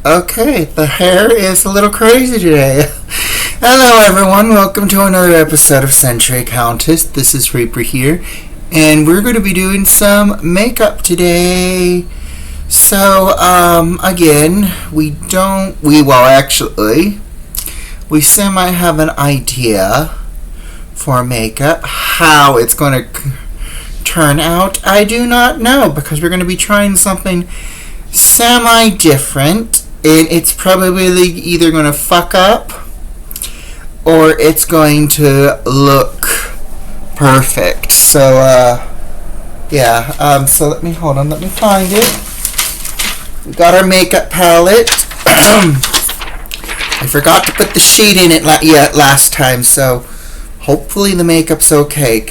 Okay, the hair is a little crazy today. Hello everyone, welcome to another episode of Century Countess. This is Reaper here, and we're going to be doing some makeup today. So, again, we semi have an idea for makeup. How it's going to turn out, I do not know, because we're going to be trying something semi-different. And it's probably either going to fuck up or it's going to look perfect. So, so let me find it. We got our makeup palette. I forgot to put the sheet in it last time, so hopefully the makeup's okay.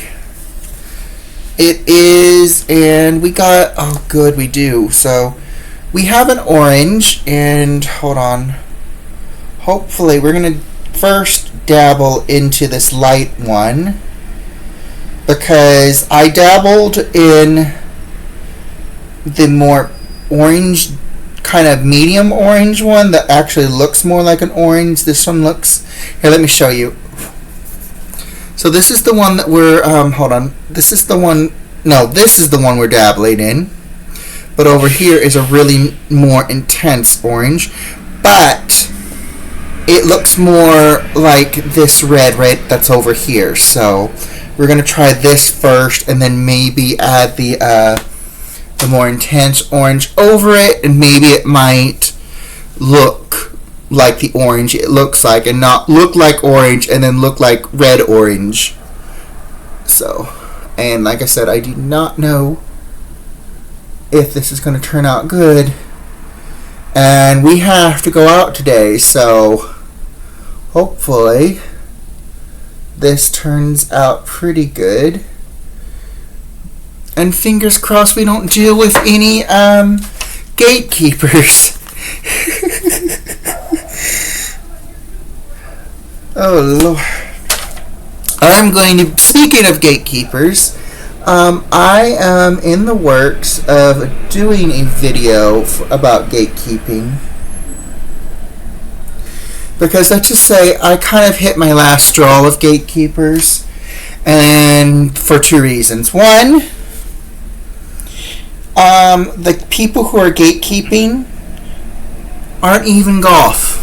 It is, and we got, oh good, we do. So, we have an orange, and hold on. Hopefully, we're going to first dabble into this light one, because I dabbled in the more orange, kind of medium orange one that actually looks more like an orange. This one looks, here, let me show you. So this is the one that we're, hold on. This is the one we're dabbling in. But over here is a really more intense orange. But it looks more like this red right that's over here. So we're going to try this first and then maybe add the more intense orange over it. And maybe it might look like the orange it looks like and not look like orange and then look like red orange. So, and like I said, I do not know if this is going to turn out good, and we have to go out today, so hopefully this turns out pretty good, and fingers crossed we don't deal with any gatekeepers. Oh Lord. Speaking of gatekeepers, I am in the works of doing a video about gatekeeping, because let's just say I kind of hit my last straw of gatekeepers, and for two reasons. One, the people who are gatekeeping aren't even Goth.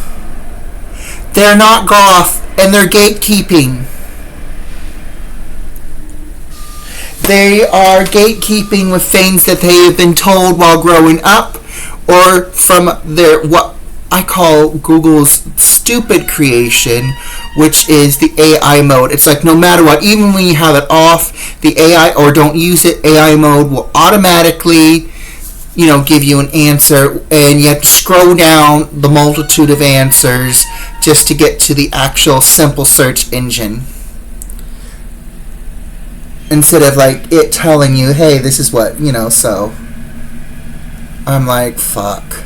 They're not Goth, and they're gatekeeping. They are gatekeeping with things that they have been told while growing up, or from their, what I call Google's stupid creation, which is the AI mode. It's like no matter what, even when you have it off, the AI, or don't use it, AI mode will automatically, give you an answer, and you have to scroll down the multitude of answers just to get to the actual simple search engine. Instead of like it telling you, hey, this is what, so I'm like, fuck.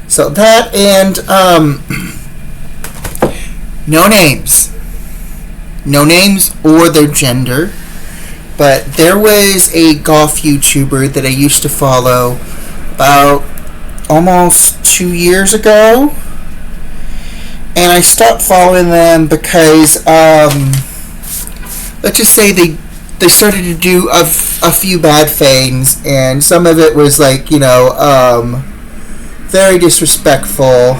So that, and no names or their gender, but there was a Goth YouTuber that I used to follow about almost 2 years ago, and I stopped following them because let's just say they started to do a few bad things, and some of it was like, very disrespectful.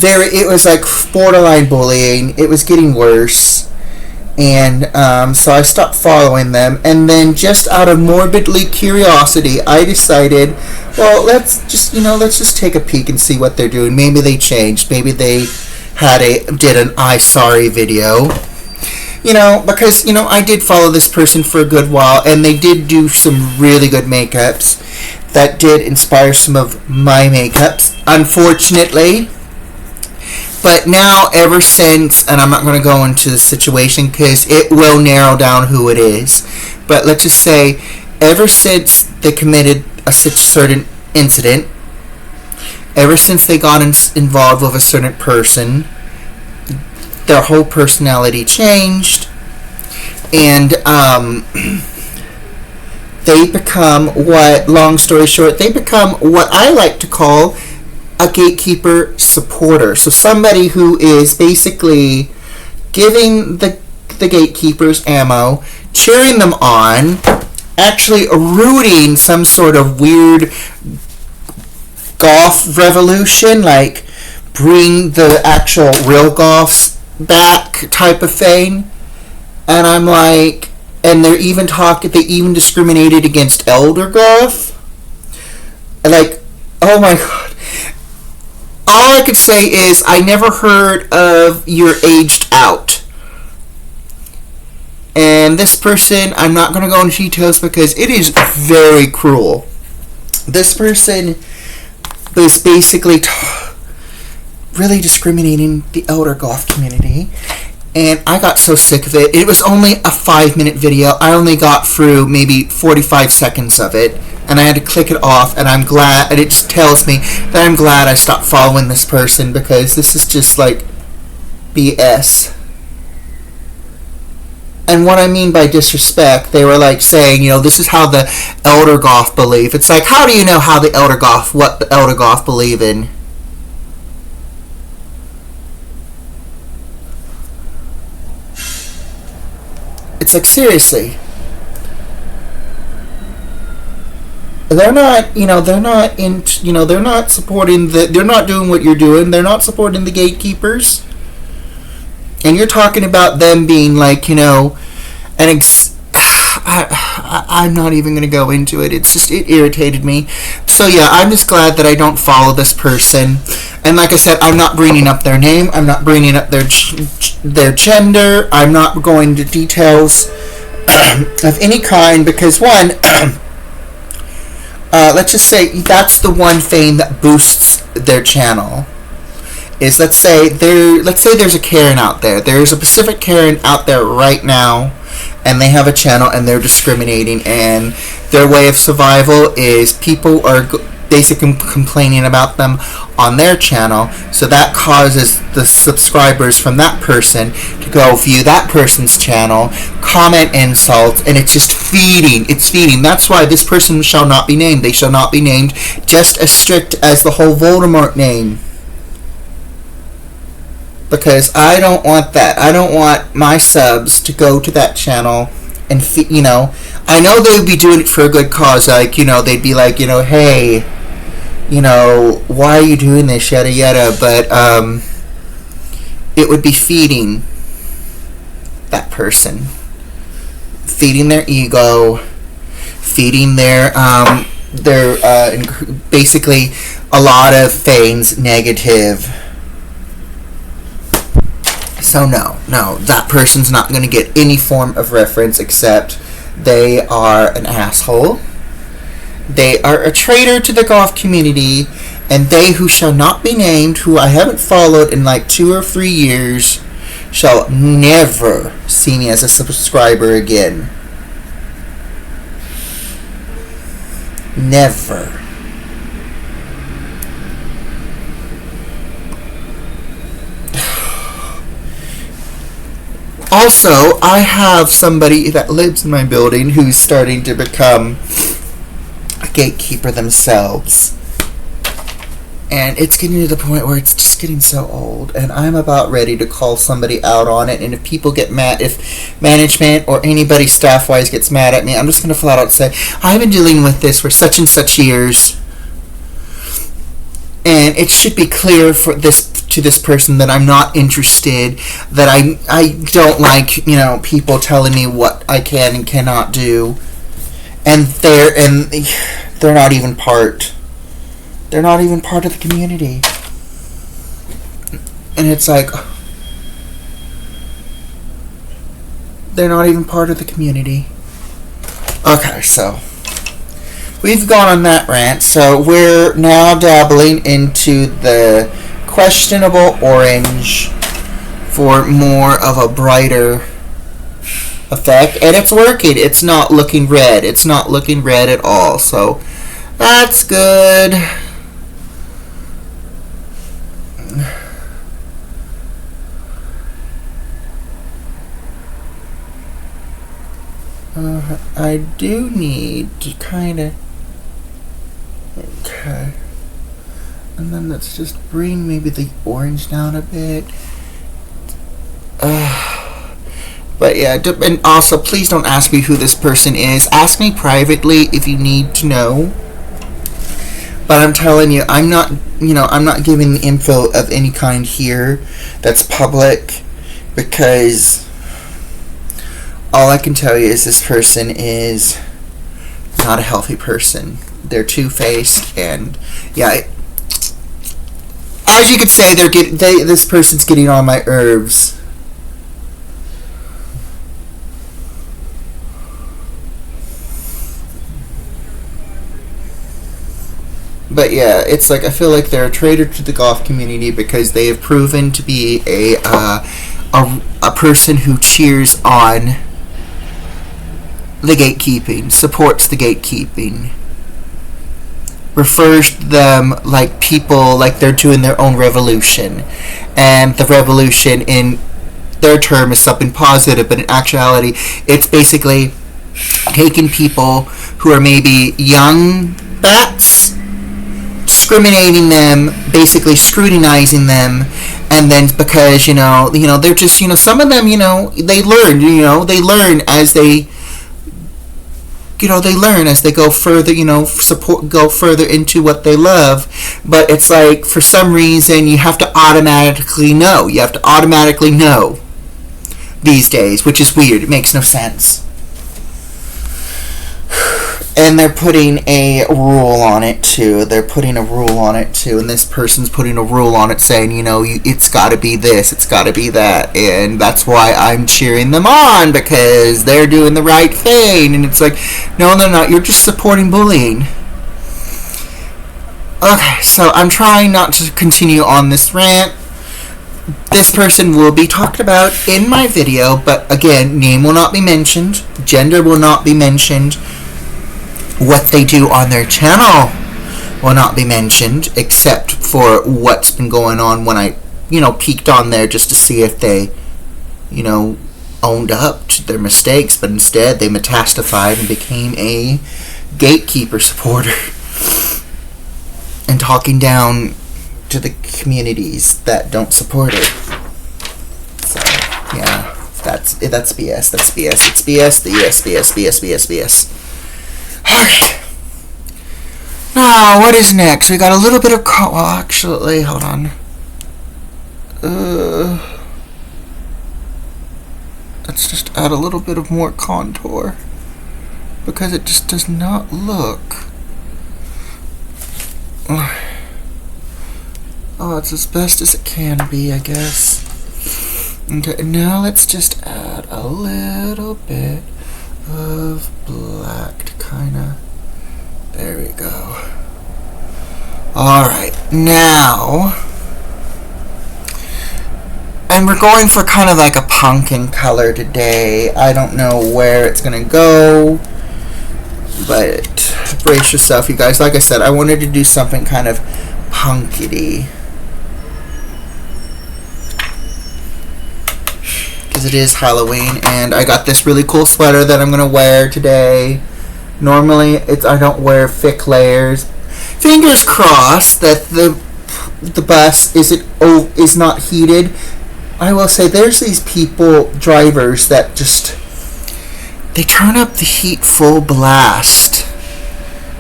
It was like borderline bullying. It was getting worse. And so I stopped following them, and then just out of morbidly curiosity, I decided, well, let's just take a peek and see what they're doing. Maybe they changed. Maybe they did an I sorry video, because I did follow this person for a good while, and they did do some really good makeups that did inspire some of my makeups, unfortunately. But now, ever since, and I'm not going to go into the situation because it will narrow down who it is, but let's just say, ever since they committed a certain incident, ever since they got involved with a certain person, their whole personality changed, and they become what, long story short, they become what I like to call a gatekeeper supporter. So somebody who is basically giving the gatekeepers ammo, cheering them on, actually rooting some sort of weird Goth revolution, like bring the actual real Goths back type of thing. And I'm like, and they even discriminated against Elder Goth. Like, oh my god. All I could say is I never heard of You're Aged Out. And this person, I'm not going to go into details because it is very cruel. This person was basically really discriminating the Elder Goth community. And I got so sick of it. It was only a 5-minute video. I only got through maybe 45 seconds of it. And I had to click it off. And I'm glad. And it just tells me that I'm glad I stopped following this person. Because this is just like BS. And what I mean by disrespect, they were like saying, this is how the Elder Goth believe. It's like, how do you know what the Elder Goth believe in? It's like, seriously. They're not supporting they're not doing what you're doing. They're not supporting the gatekeepers. And you're talking about them being like, I'm not even going to go into it. It irritated me. So yeah, I'm just glad that I don't follow this person. And like I said, I'm not bringing up their name. I'm not bringing up their gender. I'm not going into details of any kind because one, let's just say that's the one thing that boosts their channel. Is let's say there's a Karen out there. There's a Pacific Karen out there right now, and they have a channel and they're discriminating, and their way of survival is people are basically complaining about them on their channel, so that causes the subscribers from that person to go view that person's channel, comment insults, and it's just feeding. It's feeding. That's why this person shall not be named. They shall not be named, just as strict as the whole Voldemort name. Because I don't want that. I don't want my subs to go to that channel and, I know they would be doing it for a good cause. Like, they'd be like, hey, why are you doing this, yada yada. But, it would be feeding that person. Feeding their ego. Feeding their basically a lot of things negative. So no, that person's not going to get any form of reference except they are an asshole. They are a traitor to the Goth community, and they who shall not be named, who I haven't followed in like 2 or 3 years, shall never see me as a subscriber again. Never. Also, I have somebody that lives in my building who's starting to become a gatekeeper themselves. And it's getting to the point where it's just getting so old. And I'm about ready to call somebody out on it. And if people get mad, if management or anybody staff-wise gets mad at me, I'm just going to flat out say, I've been dealing with this for such and such years. And it should be clear to this person that I'm not interested, that I don't like, people telling me what I can and cannot do. And they're not even part. They're not even part of the community. And it's like, they're not even part of the community. Okay, so we've gone on that rant, so we're now dabbling into the questionable orange for more of a brighter effect, and it's working. It's not looking red. It's not looking red at all, so that's good. I do need to kind of... Okay. And then let's just bring maybe the orange down a bit. But yeah, and also please don't ask me who this person is. Ask me privately if you need to know. But I'm telling you, I'm not giving the info of any kind here that's public, because all I can tell you is this person is not a healthy person. They're two-faced, and yeah, as you could say, this person's getting on my nerves. But yeah, it's like I feel like they're a traitor to the Goth community, because they have proven to be a person who cheers on the gatekeeping, supports the gatekeeping, refers to them like people, like they're doing their own revolution, and the revolution in their term is something positive, but in actuality it's basically taking people who are maybe young bats, discriminating them, basically scrutinizing them, and then because they're just some of them they learn as they go further, go further into what they love. But it's like, for some reason, you have to automatically know. You have to automatically know these days, which is weird. It makes no sense. And they're putting a rule on it, too. And this person's putting a rule on it saying, it's got to be this, it's got to be that. And that's why I'm cheering them on, because they're doing the right thing. And it's like, no, they're not. You're just supporting bullying. Okay, so I'm trying not to continue on this rant. This person will be talked about in my video, but again, name will not be mentioned. Gender will not be mentioned. What they do on their channel will not be mentioned, except for what's been going on when I, peeked on there just to see if they, owned up to their mistakes, but instead they metastafied and became a gatekeeper supporter and talking down to the communities that don't support it. So, yeah, that's BS. That's BS. It's BS. The BS. Okay. Now, what is next? We got a little bit of... actually, hold on. Let's just add a little bit of more contour, because it just does not look... Oh, it's as best as it can be, I guess. Okay, now let's just add a little bit of black to kind of... There we go. Alright, now... And we're going for kind of like a pumpkin color today. I don't know where it's going to go, but brace yourself, you guys. Like I said, I wanted to do something kind of punkity, because it is Halloween, and I got this really cool sweater that I'm going to wear today. Normally, I don't wear thick layers. Fingers crossed that the bus is not heated. I will say, there's these drivers that just, they turn up the heat full blast,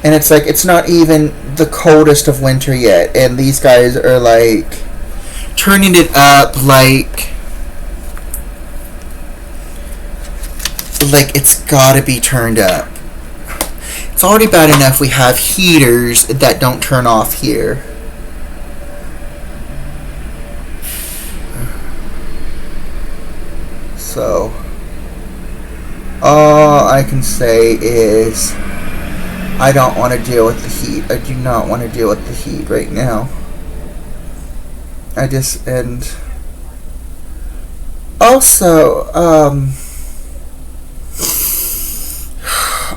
and it's like, it's not even the coldest of winter yet, and these guys are like turning it up like it's gotta be turned up. It's already bad enough we have heaters that don't turn off here. So, all I can say is, I don't want to deal with the heat. I do not want to deal with the heat right now. And also,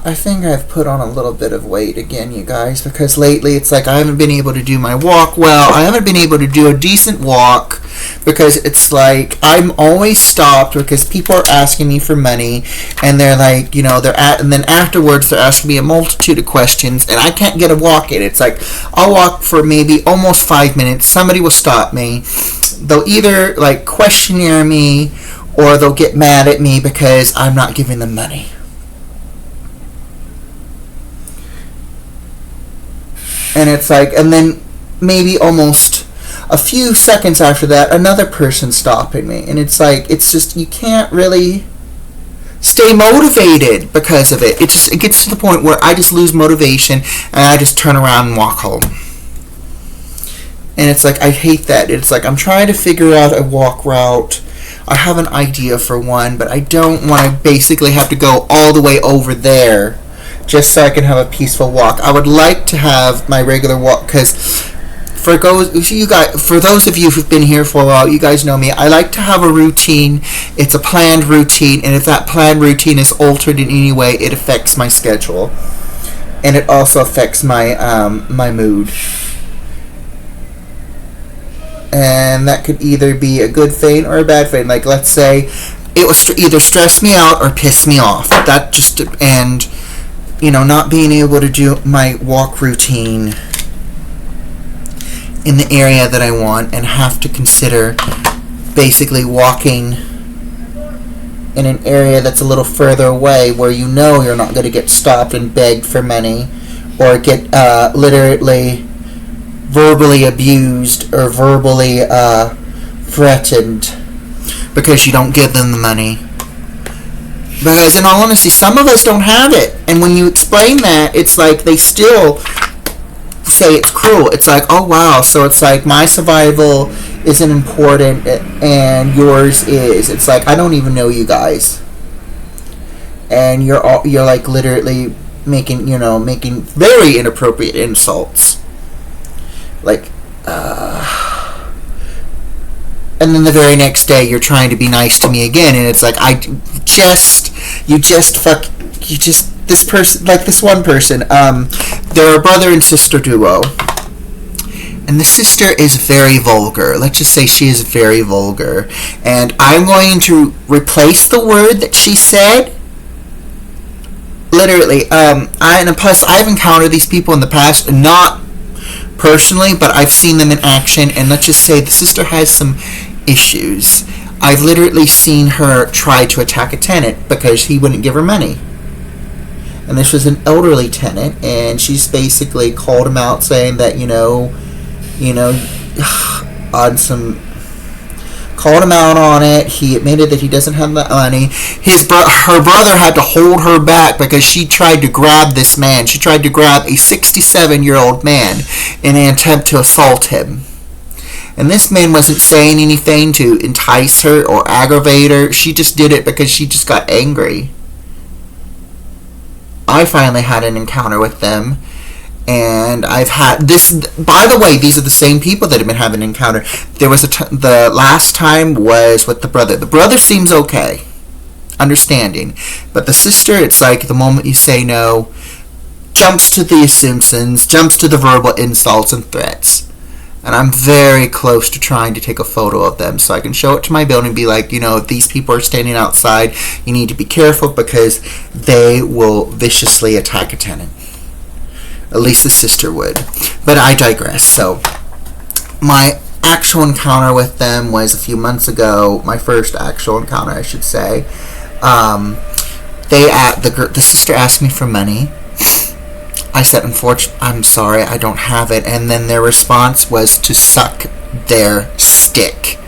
I think I've put on a little bit of weight again, you guys, because lately it's like I haven't been able to do my walk well. I haven't been able to do a decent walk because it's like I'm always stopped because people are asking me for money, and they're like, and then afterwards they're asking me a multitude of questions, and I can't get a walk in. It's like I'll walk for maybe almost 5 minutes. Somebody will stop me. They'll either like questionnaire me, or they'll get mad at me because I'm not giving them money. And it's like, and then maybe almost a few seconds after that, another person stopping me. And it's like, it's just, you can't really stay motivated because of it. It gets to the point where I just lose motivation and I just turn around and walk home. And it's like, I hate that. It's like, I'm trying to figure out a walk route. I have an idea for one, but I don't want to basically have to go all the way over there just so I can have a peaceful walk. I would like to have my regular walk, because for those of you who've been here for a while, you guys know me. I like to have a routine. It's a planned routine, and if that planned routine is altered in any way, it affects my schedule, and it also affects my my mood. And that could either be a good thing or a bad thing. Like, let's say it will either stress me out or piss me off. That just, and not being able to do my walk routine in the area that I want, and have to consider basically walking in an area that's a little further away where you're not going to get stopped and begged for money, or get literally verbally abused or verbally threatened because you don't give them the money. Because in all honesty, some of us don't have it, and when you explain that, it's like they still say it's cruel. It's like, oh wow, so it's like my survival isn't important and yours is. It's like, I don't even know you guys, and you're like literally making very inappropriate insults, like and then the very next day you're trying to be nice to me again, and it's like, this person, like this one person, they're a brother and sister duo, and the sister is very vulgar. Let's just say she is very vulgar, and I'm going to replace the word that she said. Literally, and plus I've encountered these people in the past, not personally, but I've seen them in action, and let's just say the sister has some issues. I've literally seen her try to attack a tenant because he wouldn't give her money. And this was an elderly tenant, and she's basically called him out, saying that, called him out on it. He admitted that he doesn't have the money. Her brother had to hold her back because she tried to grab this man. She tried to grab a 67-year-old man in an attempt to assault him. And this man wasn't saying anything to entice her or aggravate her. She just did it because she just got angry. I finally had an encounter with them, and I've had this. By the way, these are the same people that have been having an encounter. There was the last time was with the brother. The brother seems okay, understanding, but the sister, it's like the moment you say no, jumps to the assumptions, jumps to the verbal insults and threats. And I'm very close to trying to take a photo of them so I can show it to my building and be like, if these people are standing outside, you need to be careful because they will viciously attack a tenant. At least the sister would. But I digress. So my actual encounter with them was a few months ago. My first actual encounter, I should say. The sister asked me for money. I said, unfortunately, I'm sorry, I don't have it. And then their response was to suck their stick.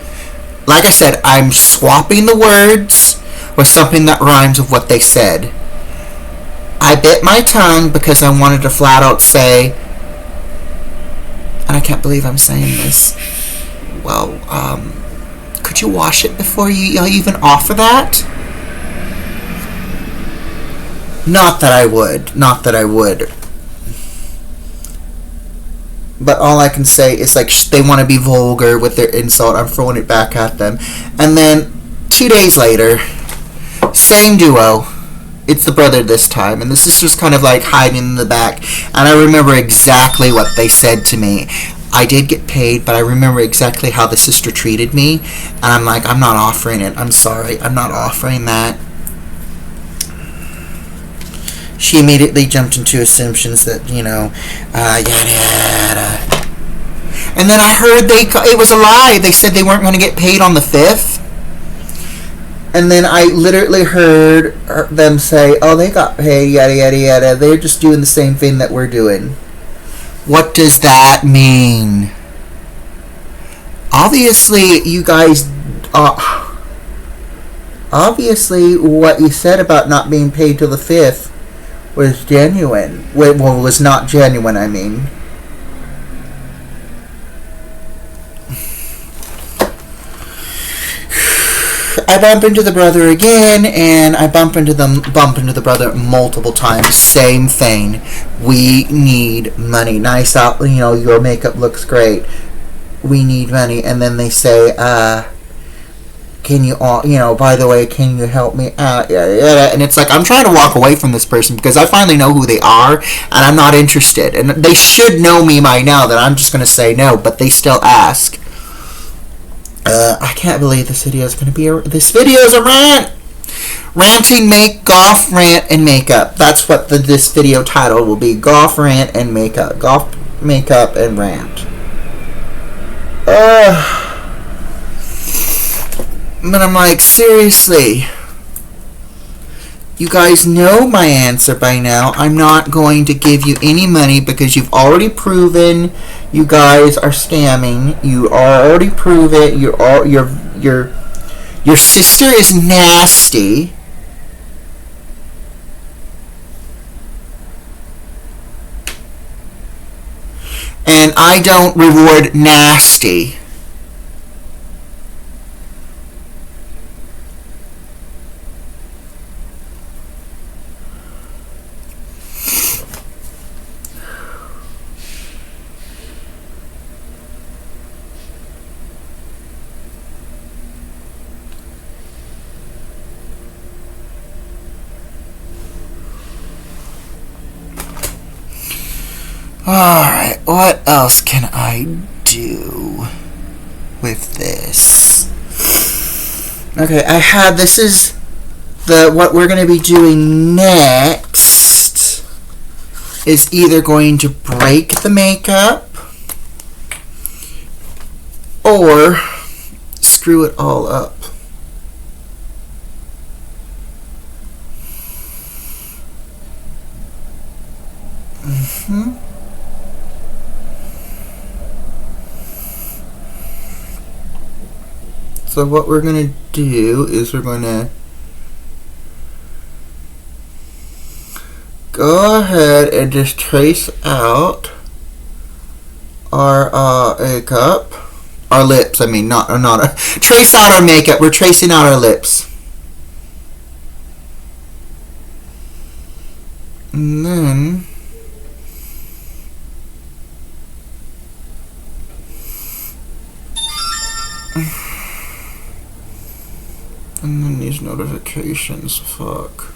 Like I said, I'm swapping the words with something that rhymes with what they said. I bit my tongue because I wanted to flat out say, and I can't believe I'm saying this, well, could you wash it before you even offer that? Not that I would. But all I can say is, like, they want to be vulgar with their insult. I'm throwing it back at them. And then 2 days later, same duo. It's the brother this time. And the sister's kind of like hiding in the back. And I remember exactly what they said to me. I did get paid, but I remember exactly how the sister treated me, and I'm like, I'm not offering it. I'm sorry, I'm not offering that. She immediately jumped into assumptions that, yada yada. And then I heard it was a lie. They said they weren't going to get paid on the 5th. And then I literally heard them say, oh, they got paid, yada yada yada. They're just doing the same thing that we're doing. What does that mean? Obviously, you guys... obviously, what you said about not being paid till the 5th was genuine. Well, was not genuine, I mean. I bump into the brother again, and I bump into the brother multiple times. Same thing. We need money. Nice out, your makeup looks great. We need money. And then they say, can you, by the way, can you help me out? And it's like, I'm trying to walk away from this person because I finally know who they are, and I'm not interested. And they should know me by now that I'm just going to say no, but they still ask. I can't believe this video is going to be this video is a rant. Ranting, Goth, Rant, and Makeup. That's what this video title will be. Goth, Rant, and Makeup. Goth, Makeup, and Rant. But I'm like, seriously. You guys know my answer by now. I'm not going to give you any money because you've already proven you guys are scamming. You already prove it. Your sister is nasty. And I don't reward nasty. Alright, what else can I do with this? Okay, this is what we're going to be doing next is either going to break the makeup or screw it all up. So what we're going to do is we're going to go ahead and just trace out our makeup. Our lips, I mean, trace out our makeup. We're tracing out our lips. And then these notifications, fuck.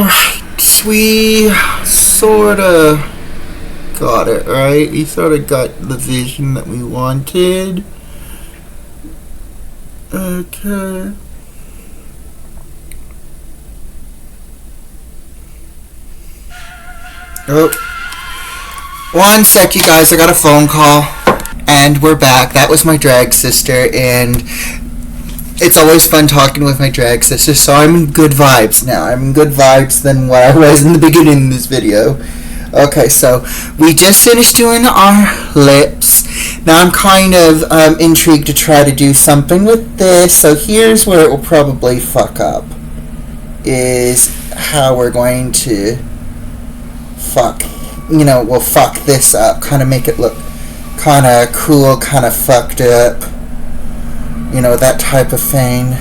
Alright, we sorta got it, right? We sorta got the vision that we wanted. Okay. Oh. One sec, you guys, I got a phone call. And we're back. That was my drag sister, and it's always fun talking with my drag sister, so I'm in good vibes now. I'm in good vibes than what I was in the beginning of this video. Okay, so we just finished doing our lips. Now I'm kind of intrigued to try to do something with this, so here's where it will probably fuck up. Is how we're going to fuck this up. Kind of make it look kind of cool, kind of fucked up. You know, that type of thing.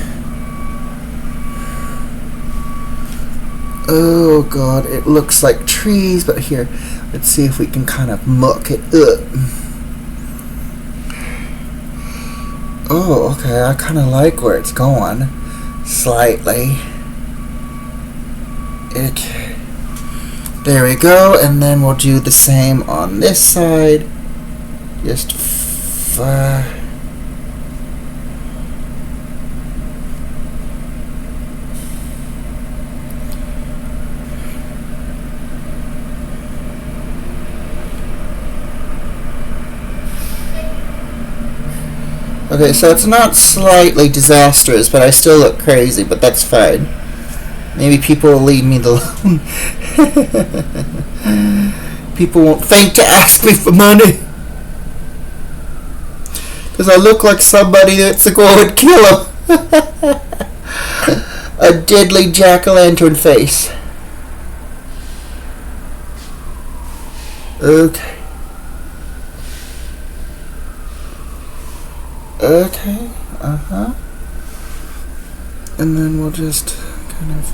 Oh god, it looks like trees, but here, let's see if we can kind of muck it up. Oh, okay, I kind of like where it's going. Slightly. Okay. There we go, and then we'll do the same on this side. Just okay, so it's not slightly disastrous, but I still look crazy, but that's fine. Maybe people will leave me alone. People won't think to ask me for money. Because I look like somebody that's going to kill him. A deadly jack-o'-lantern face. Okay. Okay, uh-huh. And then we'll just kind of...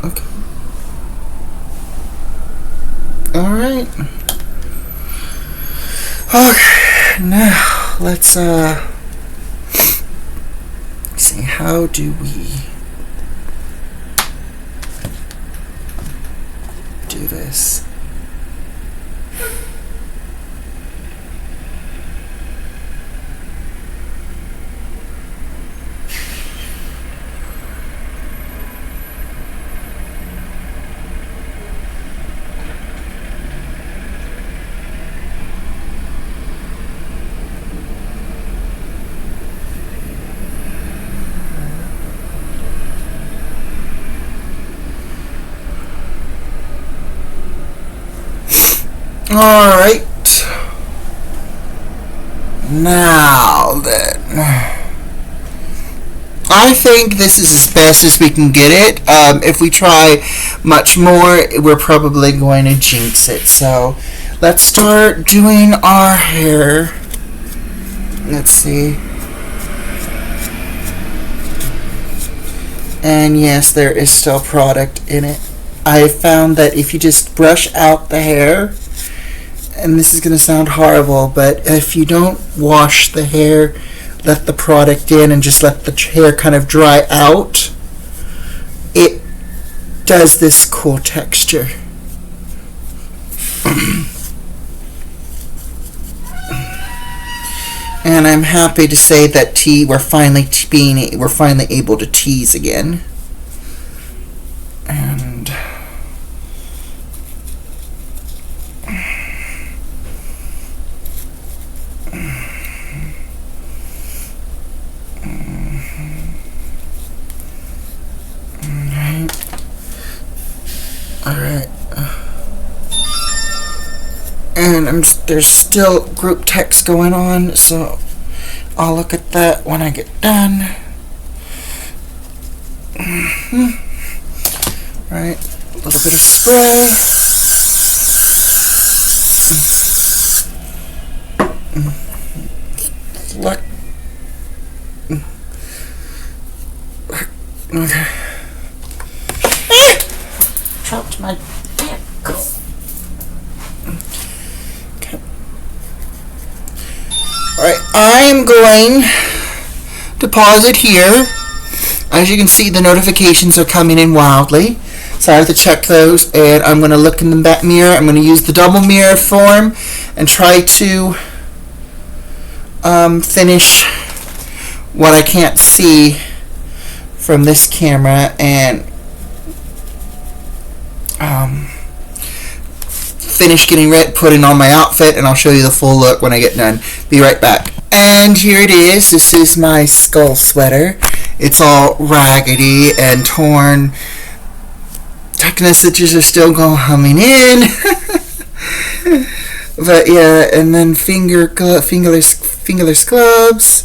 Okay. Alright. Okay, now let's see, how do we do this? Alright. Now then. I think this is as best as we can get it. If we try much more, we're probably going to jinx it. So, let's start doing our hair. Let's see. And yes, there is still product in it. I found that if you just brush out the hair, and this is going to sound horrible, but if you don't wash the hair, let the product in, and just let the hair kind of dry out, it does this cool texture. And I'm happy to say that we're finally able to tease again. And Alright. And there's still group text going on, so I'll look at that when I get done. Right, a little bit of spray. Look. Okay. Chopped my back. Okay. Alright, I'm going to pause it here. as you can see, the notifications are coming in wildly. So I have to check those, and I'm going to look in the back mirror. I'm going to use the double mirror form and try to finish what I can't see from this camera, and finish getting ready, putting on my outfit, and I'll show you the full look when I get done. Be right back. And here it is. This is my skull sweater. It's all raggedy and torn. Tetanus stitches are still coming in. But yeah, and then fingerless gloves.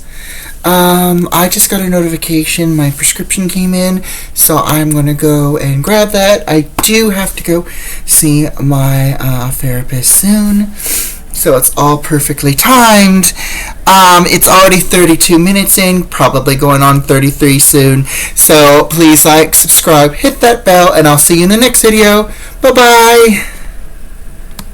I just got a notification. My prescription came in, so I'm going to go and grab that. I do have to go see my therapist soon, so it's all perfectly timed. It's already 32 minutes in, probably going on 33 soon. So please like, subscribe, hit that bell, and I'll see you in the next video. Bye-bye.